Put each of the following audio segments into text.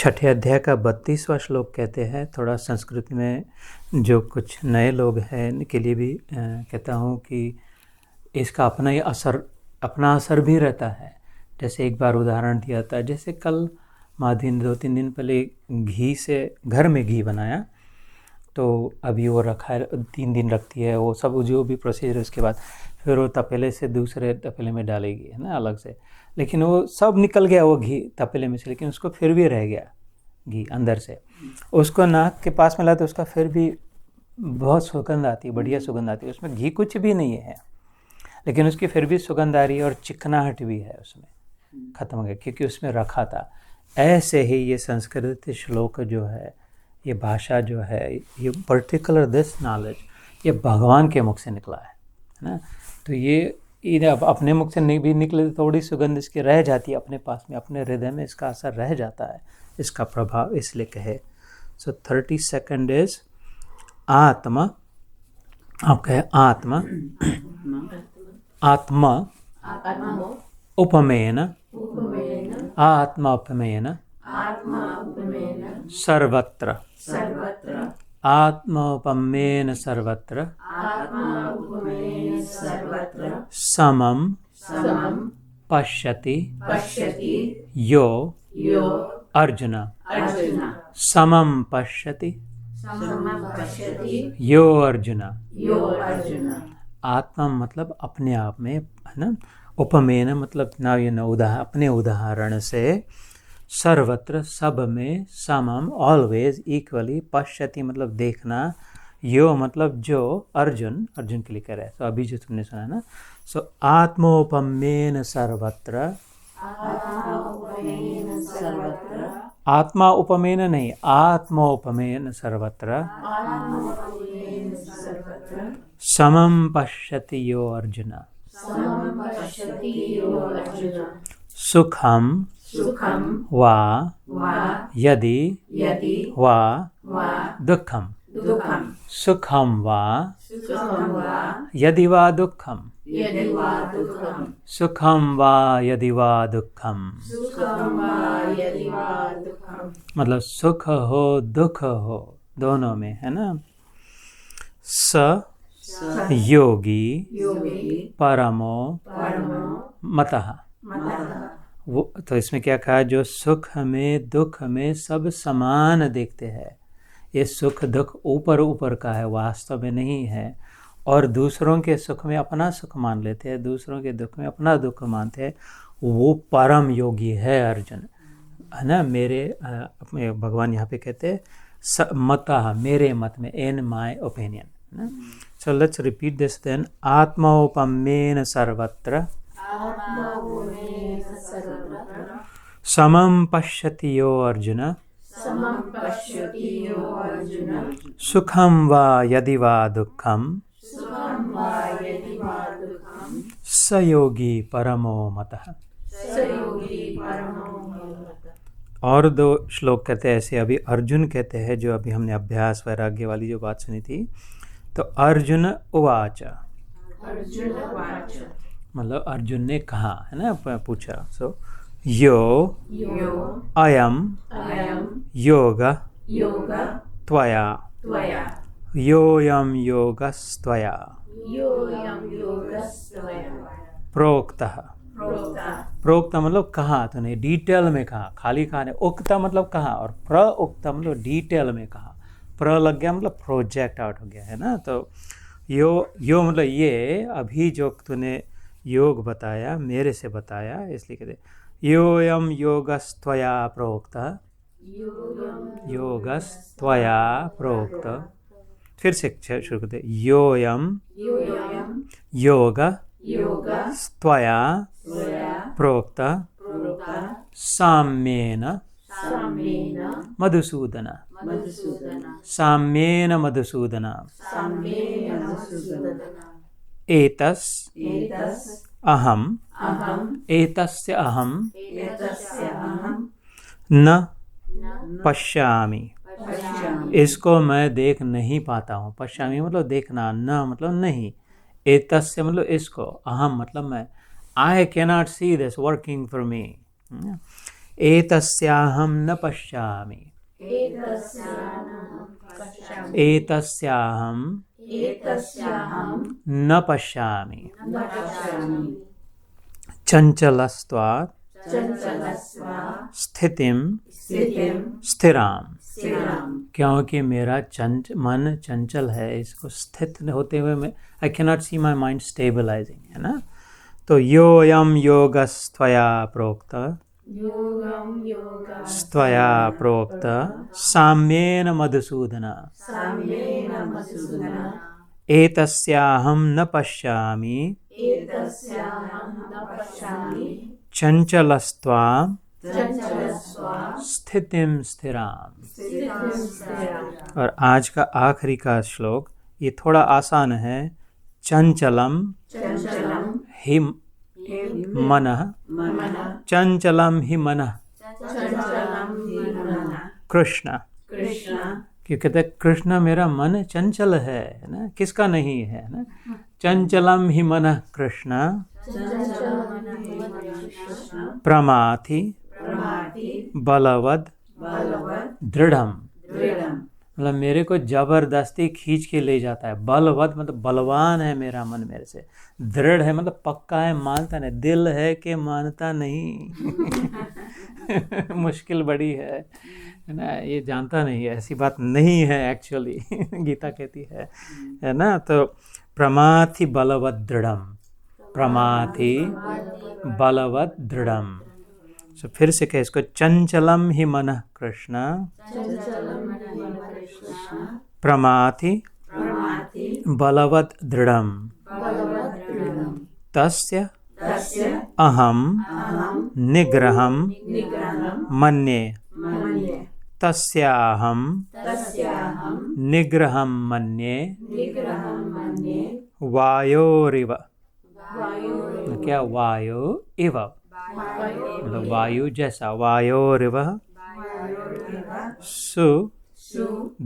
छठे अध्याय का 32वां श्लोक कहते हैं, थोड़ा संस्कृत में जो कुछ नए लोग हैं इनके लिए भी कहता हूँ कि इसका अपना असर भी रहता है। जैसे एक बार उदाहरण दिया था, जैसे कल माधी ने 2-3 दिन पहले घी से घर में घी बनाया, तो अभी वो रखा है, 3 दिन रखती है वो सब जो भी प्रोसीजर, उसके बाद फिर वो तपेले से दूसरे तपेले में डालेगी, है ना, अलग से। लेकिन वो सब निकल गया वो घी तपेले में से, लेकिन उसको फिर भी रह गया घी अंदर से। उसको नाक के पास में लाया तो उसका फिर भी बहुत सुगंध आती है, बढ़िया सुगंध आती है। उसमें घी कुछ भी नहीं है, लेकिन उसकी फिर भी सुगंध आ रही है और चिकनाहट भी है उसमें, खत्म हो गया क्योंकि उसमें रखा था। ऐसे ही ये संस्कृत श्लोक जो है, ये भाषा जो है, ये पर्टिकुलर दिस नॉलेज, ये भगवान के मुख से निकला है ना। तो ये अपने मुख से नहीं भी निकले तो थोड़ी सुगंध इसकी रह जाती है अपने पास में, अपने हृदय में इसका असर रह जाता है, इसका प्रभाव, इसलिए कहे। सो 32nd इज आत्मा। आप कहे आत्मा, आत्मा उपमेन, आत्मा उपमेन सर्वत्र, आत्मोपमेन सर्वत्र समम पश्यति यो अर्जुन। समम पश्यति यो अर्जुन। आत्मा मतलब अपने आप में, है ना। उपमेन मतलब ना, ये न अपने उदाहरण से, सर्वत्र सब में, समम ऑलवेज, इक्वली, पश्यति मतलब देखना, यो मतलब जो, अर्जुन के लिए कह रहा है। तो अभी जो तुमने सुना ना, सो आत्मोपमेन सर्वत्र, आत्मा उपमेन नहीं, आत्मोपमेन सर्वत्र समम पश्यति यो अर्जुन। सुखम वा यदि वा दुःखम, सुखम वा यदि वा दुःखम, सुखम वा यदि वा दुःखम, मतलब सुख हो दुख हो दोनों में, है ना। स योगी परमो मतः। वो तो इसमें क्या कहा, जो सुख में दुख में सब समान देखते हैं। ये सुख दुख ऊपर ऊपर का है, वास्तव में नहीं है। और दूसरों के सुख में अपना सुख मान लेते हैं, दूसरों के दुख में अपना दुख मानते हैं, वो परम योगी है अर्जुन, है ना। मेरे अपने भगवान यहाँ पे कहते हैं मतः, मेरे मत में, in my opinion. So let's repeat this then. आत्मोपमेन सर्वत्र समम पश्यति यो अर्जुन, सुखम वा यदि वा दुःखम, स योगी परमो मतः। और 2 श्लोक कहते हैं ऐसे, अभी अर्जुन कहते हैं, जो अभी हमने अभ्यास वैराग्य वाली जो बात सुनी थी। तो अर्जुन उवाच, मतलब अर्जुन ने कहा, है ना, पूछा। सो यो अयम योग त्वया, योऽयं योगस्त्वया प्रोक्तः। प्रोक्ता मतलब कहा तूने, डिटेल में कहा, खाली कहा नहीं। उक्ता मतलब कहा, और प्रोक्ता मतलब डिटेल में कहा। प्र लग गया मतलब प्रोजेक्ट आउट हो गया, है ना। तो यो मतलब ये अभी जो तूने योग बताया, मेरे से बताया, इसलिए कहते योऽयं योगस्त्वया प्रोक्तः, योगस्त्वया प्रोक्तः। फिर से शुरू करते, योऽयं योगस्त्वया प्रोक्तः साम्येन मधुसूदन, साम्येन मधुसूदन। एतस् अहम, एतस्य अहम न पश्यामि, इसको मैं देख नहीं पाता हूँ। पश्यामि मतलब देखना, न मतलब नहीं, एतस्य मतलब इसको, अहम मतलब मैं। I cannot see this working for me. एतस्याहं न पश्यामि, एतस्याहं न पश्यामि, चंचलस्त्वात् स्थितिं स्थिराम, क्योंकि मेरा मन चंचल है, इसको स्थित होते हुए मैं I cannot see my mind stabilizing, है ना। तो योऽयं योगस्त्वया प्रोक्त, स्त्वया प्रोक्त साम्येन मधुसूदन, एतस्याहं न पश्यामि, चंचलस्त्वां स्थितिं स्थिराम। और आज का आखिरी का श्लोक ये थोड़ा आसान है। चंचलम हि मनः, चंचलम हि मनः कृष्ण, क्यों कहते कृष्ण मेरा मन चंचल है ना, किसका नहीं है ना। चंचलम हि मनः कृष्ण प्रमाथि बलवद दृढ़म, मतलब मेरे को जबरदस्ती खींच के ले जाता है। बलवद मतलब बलवान है मेरा मन मेरे से, दृढ़ है मतलब पक्का है, मानता नहीं, दिल है कि मानता नहीं। मुश्किल बड़ी है ना, ये जानता नहीं है, ऐसी बात नहीं है एक्चुअली। गीता कहती है ना। तो प्रमाथि बलवद दृढ़म, प्रमाथि बलवद दृढ़म। सो फिर से कहे इसको, चंचलम ही मनः कृष्ण प्रमाथि बलवद दृढ़म, तस्य अहम निग्रहम मन्ये, तस्याहम निग्रहम मन्ये वायोरिव। क्या वायु इव, मतलब वायु जैसा, वायोरिव सु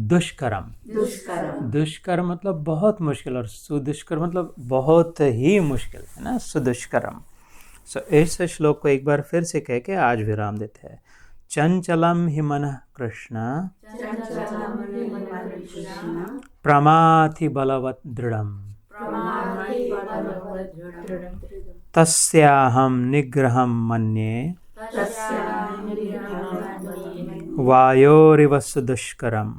दुष्करम। दुष्कर मतलब बहुत मुश्किल, और सुदुष्कर मतलब बहुत ही मुश्किल, है ना, सुदुष्करम। सो इस श्लोक को एक बार फिर से कह के आज विराम देते हैं। चंचलम हि मनः कृष्ण प्रमाथि बलवत् दृढ़म, तस्याहं निग्रहं मन्ये वायोरिव सुदुष्करम।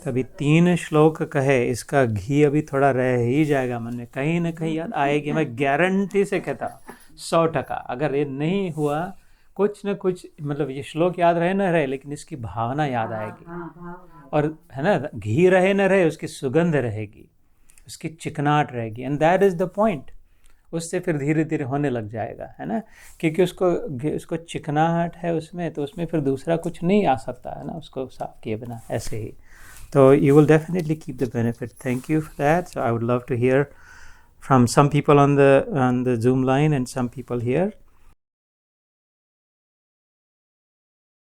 तभी 3 श्लोक कहे, इसका घी अभी थोड़ा रह ही जाएगा मन में, कहीं ना कहीं याद आएगी। मैं गारंटी से कहता 100%। अगर ये नहीं हुआ, कुछ न कुछ मतलब ये श्लोक याद रहे न रहे, लेकिन इसकी भावना याद आएगी। और है ना, घी रहे न रहे, उसकी सुगंध रहेगी, उसकी चिकनाहट रहेगी, and that is the point. उससे फिर धीरे धीरे होने लग जाएगा, है ना, क्योंकि उसको चिकनाहट है उसमें, तो उसमें फिर दूसरा कुछ नहीं आ सकता, है ना, उसको साफ किए बिना। ऐसे ही तो you will definitely keep the benefit. Thank you for that. So I would love to hear from some people on the Zoom line and some people here.